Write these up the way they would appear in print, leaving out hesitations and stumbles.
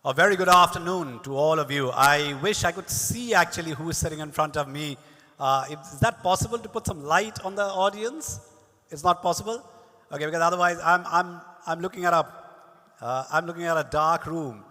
A very good afternoon to all of you. I wish I could see actually who is sitting in front of me. Is that possible to put some light on the audience? It's not possible? Okay, because otherwise I'm looking at a dark room.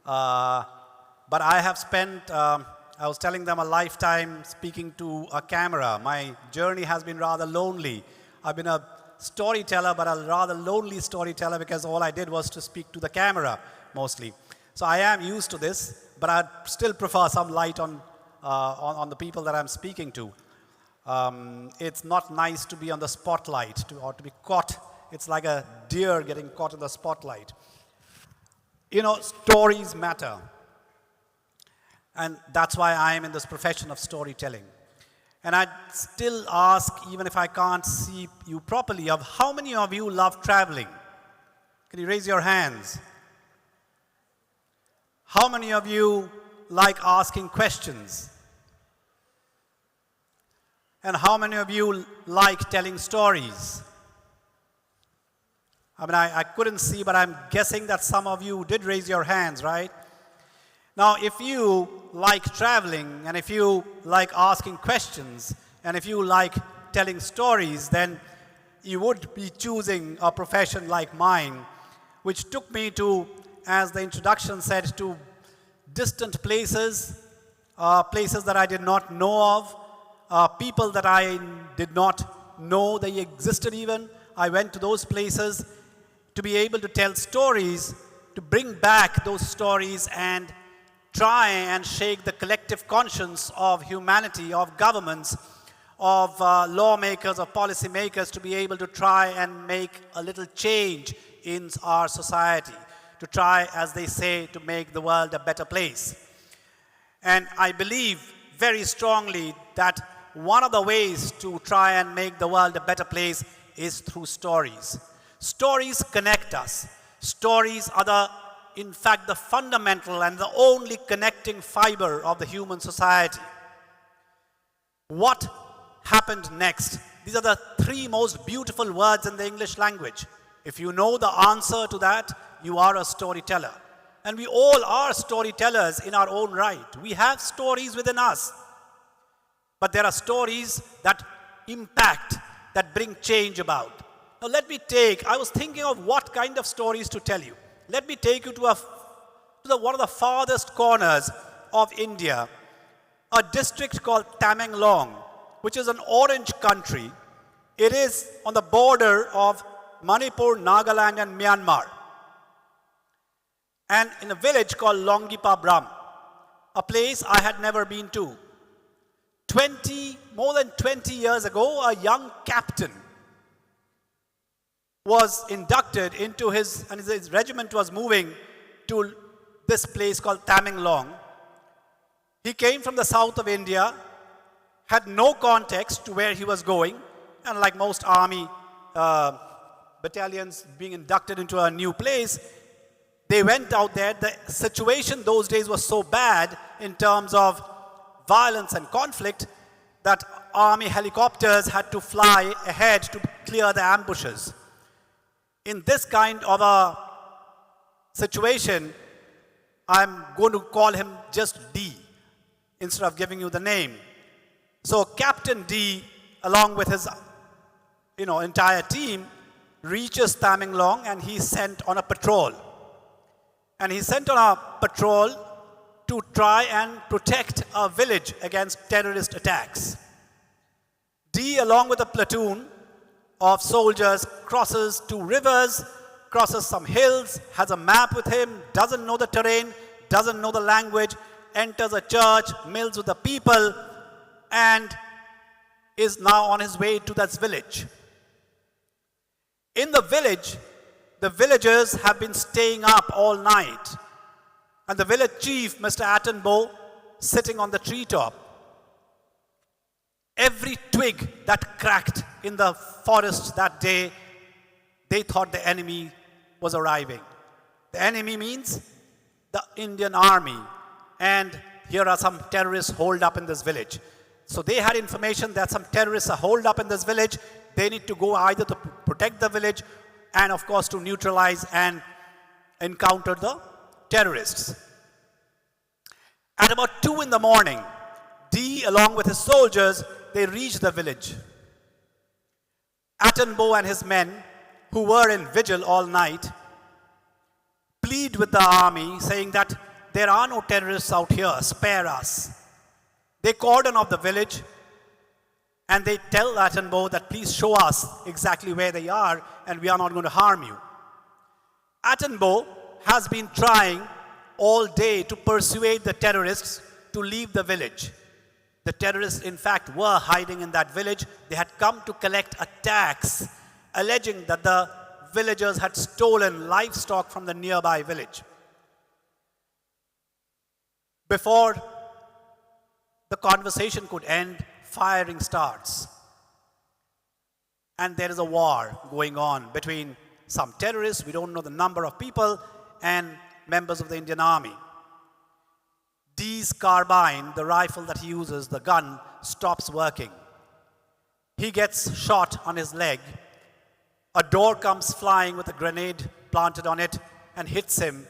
But I have spent, I was telling them, a lifetime speaking to a camera. My journey has been rather lonely. I've been a storyteller, but a rather lonely storyteller because all I did was to speak to the camera mostly. So I am used to this, but I'd still prefer some light on the people that I'm speaking to. It's not nice to be on the spotlight or to be caught. It's like a deer getting caught in the spotlight. You know, stories matter. And that's why I am in this profession of storytelling. And I'd still ask, even if I can't see you properly, of how many of you love traveling? Can you raise your hands? How many of you like asking questions? And how many of you like telling stories? I mean, I couldn't see, but I'm guessing that some of you did raise your hands, right? Now, if you like traveling, and if you like asking questions, and if you like telling stories, then you would be choosing a profession like mine, which took me to, as the introduction said, to distant places, places that I did not know of, people that I did not know they existed even. I went to those places to be able to tell stories, to bring back those stories and try and shake the collective conscience of humanity, of governments, of lawmakers, of policymakers, to be able to try and make a little change in our society, to try, as they say, to make the world a better place. And I believe very strongly that one of the ways to try and make the world a better place is through stories. Stories connect us. Stories are in fact, the fundamental and the only connecting fiber of the human society. What happened next? These are the three most beautiful words in the English language. If you know the answer to that, you are a storyteller. And we all are storytellers in our own right. We have stories within us. But there are stories that impact, that bring change about. Now let me I was thinking of what kind of stories to tell you. Let me take you to one of the farthest corners of India, a district called Tamenglong, which is an orange country. It is on the border of Manipur, Nagaland, and Myanmar. And in a village called Longgipa Bram, a place I had never been to. More than 20 years ago, a young captain was inducted into his regiment was moving to this place called Tamenglong. He came from the south of India, had no context to where he was going, and like most army battalions being inducted into a new place, they went out there. The situation those days was so bad in terms of violence and conflict that army helicopters had to fly ahead to clear the ambushes. In this kind of a situation, I'm going to call him just D instead of giving you the name. So Captain D, along with his entire team, reaches Tamenglong and he's sent on a patrol. And he's sent on a patrol to try and protect a village against terrorist attacks. D, along with a platoon of soldiers, crosses 2 rivers, crosses some hills, has a map with him, doesn't know the terrain, doesn't know the language, enters a church, mills with the people, and is now on his way to that village. In the village, the villagers have been staying up all night, and the village chief, Mr. Attenborough, sitting on the treetop. Every twig that cracked in the forest that day, they thought the enemy was arriving. The enemy means the Indian army. And here are some terrorists holed up in this village. So they had information that some terrorists are holed up in this village. They need to go either to protect the village and, of course, to neutralize and encounter the terrorists. At about 2 in the morning, D, along with his soldiers, they reached the village. Attenborough and his men, who were in vigil all night, plead with the army, saying that there are no terrorists out here, spare us. They cordon off the village and they tell Attenborough that please show us exactly where they are and we are not going to harm you. Attenborough has been trying all day to persuade the terrorists to leave the village. The terrorists, in fact, were hiding in that village. They had come to collect a tax, alleging that the villagers had stolen livestock from the nearby village. Before the conversation could end, firing starts. And there is a war going on between some terrorists, we don't know the number of people, and members of the Indian Army. D's carbine, the rifle that he uses, the gun, stops working. He gets shot on his leg. A door comes flying with a grenade planted on it and hits him.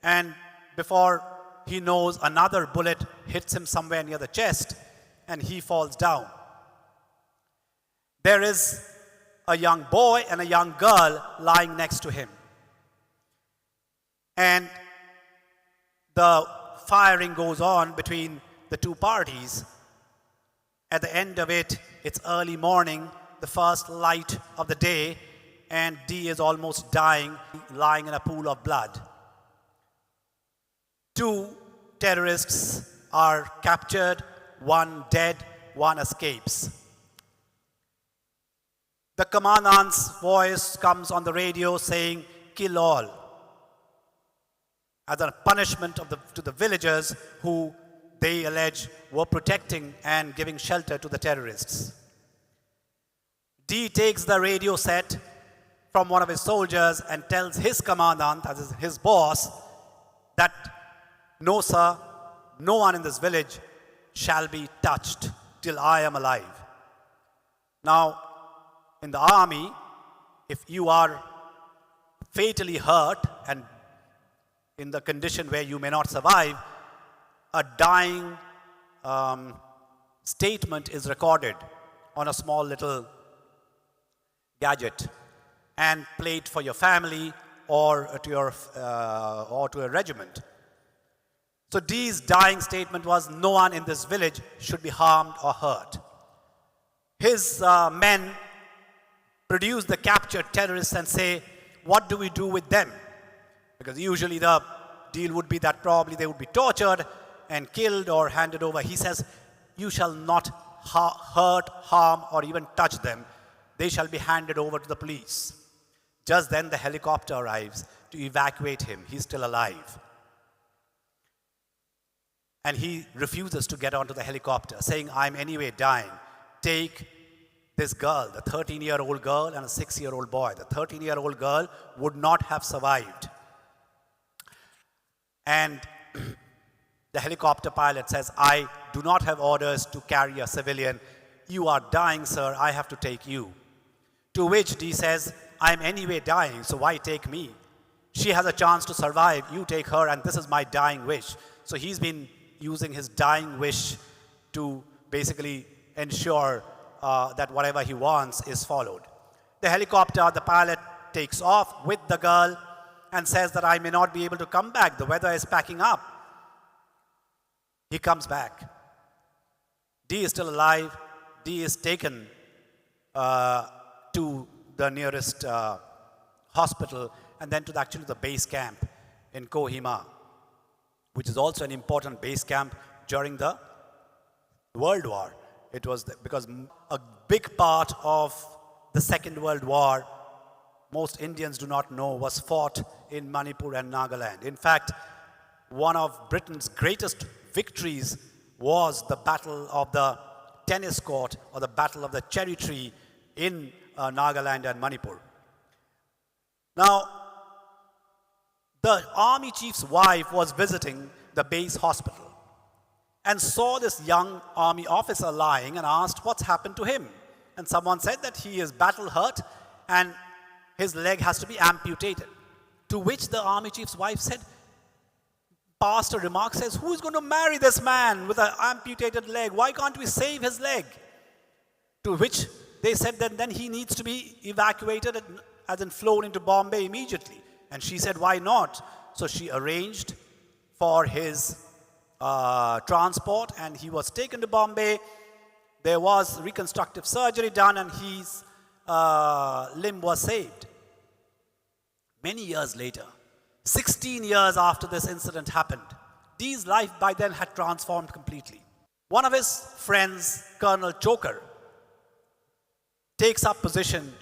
And before he knows, another bullet hits him somewhere near the chest and he falls down. There is a young boy and a young girl lying next to him. And the firing goes on between the two parties. At the end of it, it's early morning, the first light of the day, and D is almost dying, lying in a pool of blood. 2 terrorists are captured, 1 dead, 1 escapes. The commandant's voice comes on the radio saying, "Kill all," as a punishment to the villagers who they allege were protecting and giving shelter to the terrorists. D takes the radio set from one of his soldiers and tells his commandant, as his boss, that no sir, no one in this village shall be touched till I am alive. Now, in the army, if you are fatally hurt and in the condition where you may not survive, a dying statement is recorded on a small little gadget and played for your family or to a regiment. So D's dying statement was, no one in this village should be harmed or hurt. His men produce the captured terrorists and say, what do we do with them? Because usually the deal would be that probably they would be tortured and killed or handed over. He says, you shall not hurt, harm, or even touch them. They shall be handed over to the police. Just then the helicopter arrives to evacuate him. He's still alive. And he refuses to get onto the helicopter, saying, I'm anyway dying. Take this girl, the 13-year-old girl and a 6-year-old boy. The 13-year-old girl would not have survived. And the helicopter pilot says, I do not have orders to carry a civilian. You are dying, sir. I have to take you. To which D says, I'm anyway dying, so why take me? She has a chance to survive. You take her, and this is my dying wish. So he's been using his dying wish to basically ensure that whatever he wants is followed. The helicopter, the pilot takes off with the girl and says that I may not be able to come back. The weather is packing up. He comes back. D is still alive. D is taken to the nearest hospital and then to actually the base camp in Kohima, which is also an important base camp during the World War. It was because a big part of the Second World War, most Indians do not know, was fought in Manipur and Nagaland. In fact, one of Britain's greatest victories was the Battle of the Tennis Court or the Battle of the Cherry Tree in Nagaland and Manipur. Now, the army chief's wife was visiting the base hospital and saw this young army officer lying and asked what's happened to him. And someone said that he is battle hurt and his leg has to be amputated. To which the army chief's wife said, pastor remarks, says, who is going to marry this man with an amputated leg? Why can't we save his leg? To which they said that then he needs to be evacuated, as in flown into Bombay immediately. And she said, why not? So she arranged for his transport, and he was taken to Bombay. There was reconstructive surgery done, and his limb was saved. Many years later, 16 years after this incident happened, Dee's life by then had transformed completely. One of his friends, Colonel Choker, takes up position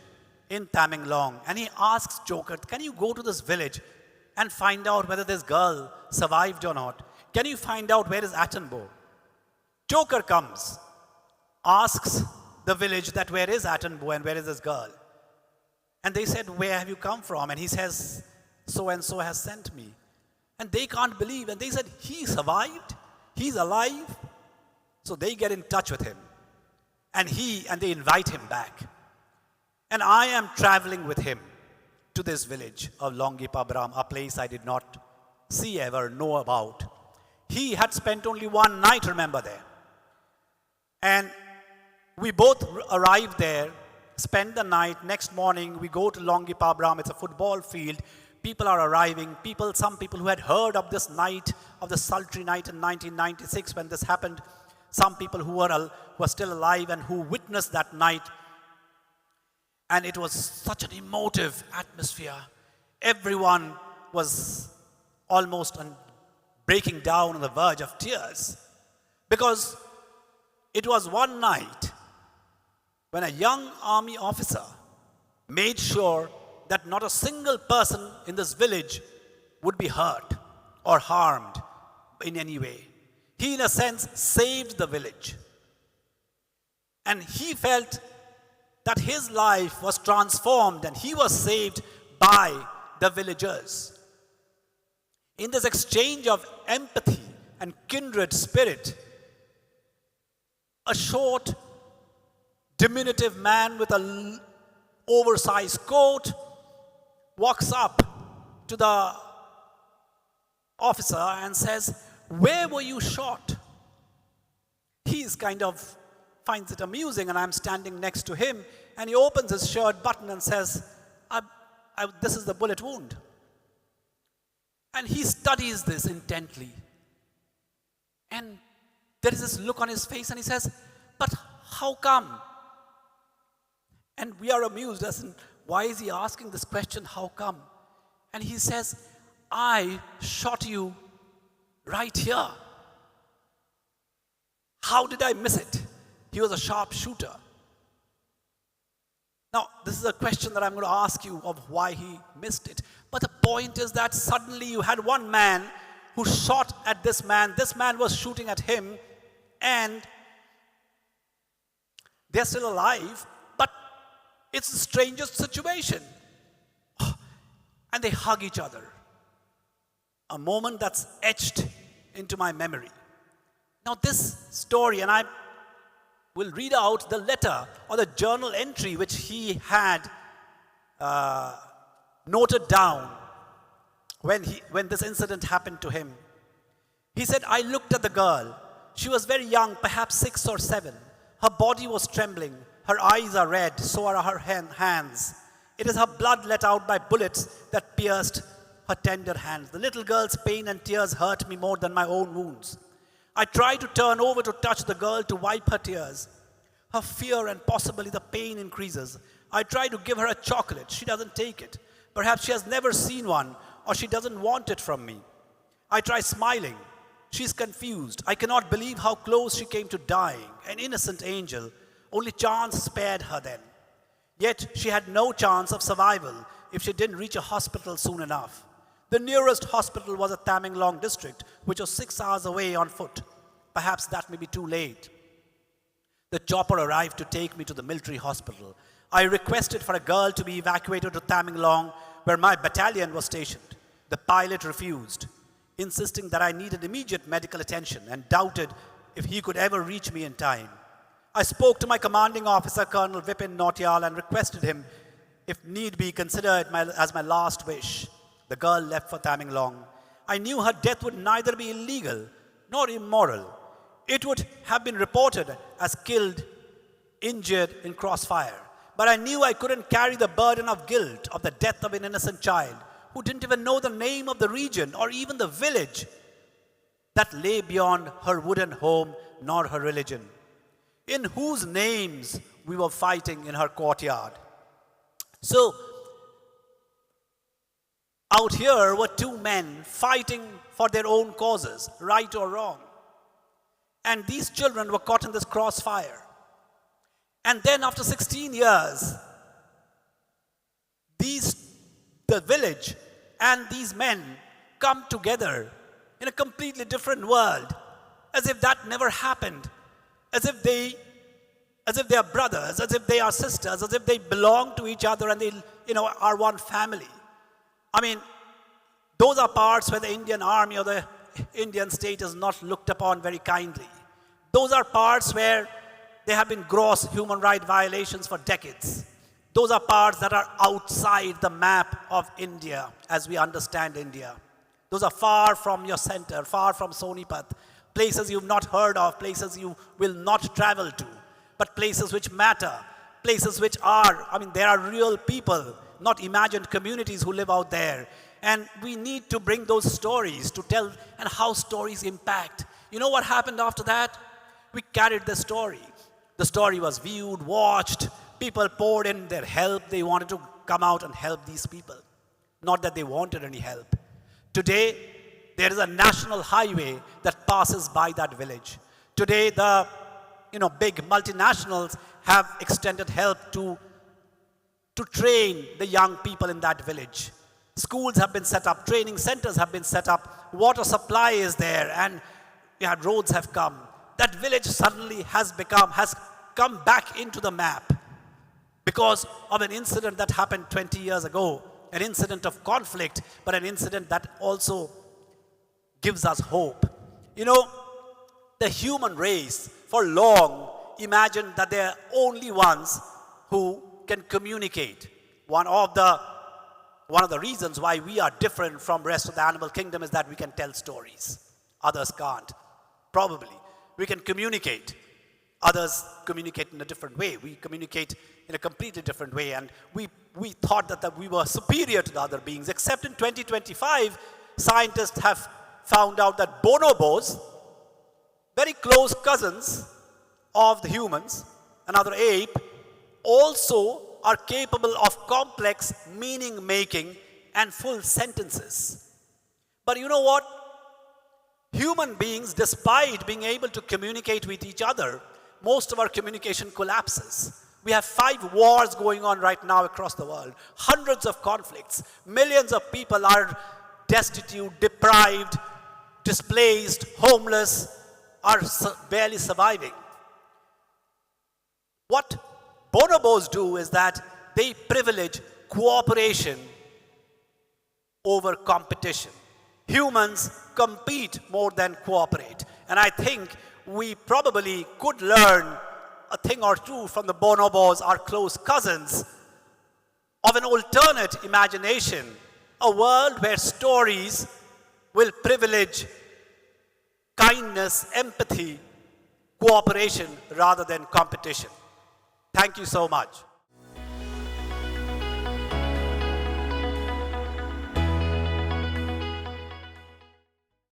in Tamenglong, and he asks Choker, can you go to this village and find out whether this girl survived or not? Can you find out where is Attenborough? Choker comes, asks the village that where is Attenborough and where is this girl? And they said, where have you come from? And he says, so and so has sent me. And they can't believe. And they said, he survived? He's alive? So they get in touch with him. And they invite him back. And I am traveling with him to this village of Longipabram, a place I did not see ever, know about. He had spent only one night, remember, there. And we both arrived there, spent the night. Next morning, we go to Longipabram. It's a football field. People are arriving. Some people who had heard of this night, of the sultry night in 1996 when this happened. Some people who were still alive and who witnessed that night. And it was such an emotive atmosphere. Everyone was almost breaking down on the verge of tears. Because it was one night when a young army officer made sure that not a single person in this village would be hurt or harmed in any way. He, in a sense, saved the village. And he felt that his life was transformed and he was saved by the villagers. In this exchange of empathy and kindred spirit, a short, diminutive man with an oversized coat walks up to the officer and says, where were you shot? He's kind of finds it amusing, and I'm standing next to him, and he opens his shirt button and says, this is the bullet wound. And he studies this intently. And there is this look on his face, and he says, but how come? And we are amused as in, why is he asking this question, how come? And he says, I shot you right here. How did I miss it? He was a sharp shooter. Now, this is a question that I'm going to ask you of why he missed it. But the point is that suddenly you had one man who shot at this man. This man was shooting at him, and they're still alive, but it's the strangest situation. And they hug each other. A moment that's etched into my memory. Now this story, and I will read out the letter or the journal entry which he had noted down when this incident happened to him. He said, I looked at the girl. She was very young, perhaps 6 or 7. Her body was trembling. Her eyes are red, so are her hands. It is her blood let out by bullets that pierced her tender hands. The little girl's pain and tears hurt me more than my own wounds. I try to turn over to touch the girl to wipe her tears. Her fear and possibly the pain increases. I try to give her a chocolate. She doesn't take it. Perhaps she has never seen one, or she doesn't want it from me. I try smiling. She's confused. I cannot believe how close she came to dying. An innocent angel. Only chance spared her then. Yet she had no chance of survival if she didn't reach a hospital soon enough. The nearest hospital was at Tamenglong district, which was 6 hours away on foot. Perhaps that may be too late. The chopper arrived to take me to the military hospital. I requested for a girl to be evacuated to Tamenglong, where my battalion was stationed. The pilot refused, insisting that I needed immediate medical attention and doubted if he could ever reach me in time. I spoke to my commanding officer, Colonel Vipin Nautiyal, and requested him, if need be, consider it as my last wish. The girl left for Tamenglong. I knew her death would neither be illegal nor immoral. It would have been reported as killed, injured in crossfire. But I knew I couldn't carry the burden of guilt of the death of an innocent child who didn't even know the name of the region or even the village that lay beyond her wooden home nor her religion, in whose names we were fighting in her courtyard. So, out here were two men fighting for their own causes, right or wrong. And these children were caught in this crossfire. And then after 16 years, the village and these men come together in a completely different world, as if that never happened, as if they are brothers, as if they are sisters, as if they belong to each other and they are one family. I mean, those are parts where the Indian army or the Indian state is not looked upon very kindly. Those are parts where there have been gross human rights violations for decades. Those are parts that are outside the map of India as we understand India. Those are far from your center, far from Sonipat, places you've not heard of, places you will not travel to, but places which matter, places which are, there are real people, not imagined communities who live out there. And we need to bring those stories to tell and how stories impact. You know what happened after that? We carried the story. The story was viewed, watched. People poured in their help. They wanted to come out and help these people. Not that they wanted any help. Today, there is a national highway that passes by that village. Today, the big multinationals have extended help to train the young people in that village. Schools have been set up, training centers have been set up, water supply is there, and roads have come. That village suddenly has come back into the map because of an incident that happened 20 years ago, an incident of conflict, but an incident that also gives us hope. The human race for long imagined that they are only ones who can communicate. One of the reasons why we are different from the rest of the animal kingdom is that we can tell stories. Others can't. Probably. We can communicate. Others communicate in a different way. We communicate in a completely different way. And we thought that we were superior to the other beings. Except in 2025, scientists have found out that bonobos, very close cousins of the humans, another ape, also are capable of complex meaning making and full sentences. But you know what? Human beings, despite being able to communicate with each other, most of our communication collapses. We have 5 wars going on right now across the world, hundreds of conflicts, millions of people are destitute, deprived, displaced, homeless, are barely surviving. What bonobos do is that they privilege cooperation over competition. Humans compete more than cooperate. And I think we probably could learn a thing or two from the bonobos, our close cousins, of an alternate imagination, a world where stories will privilege kindness, empathy, cooperation rather than competition. Thank you so much.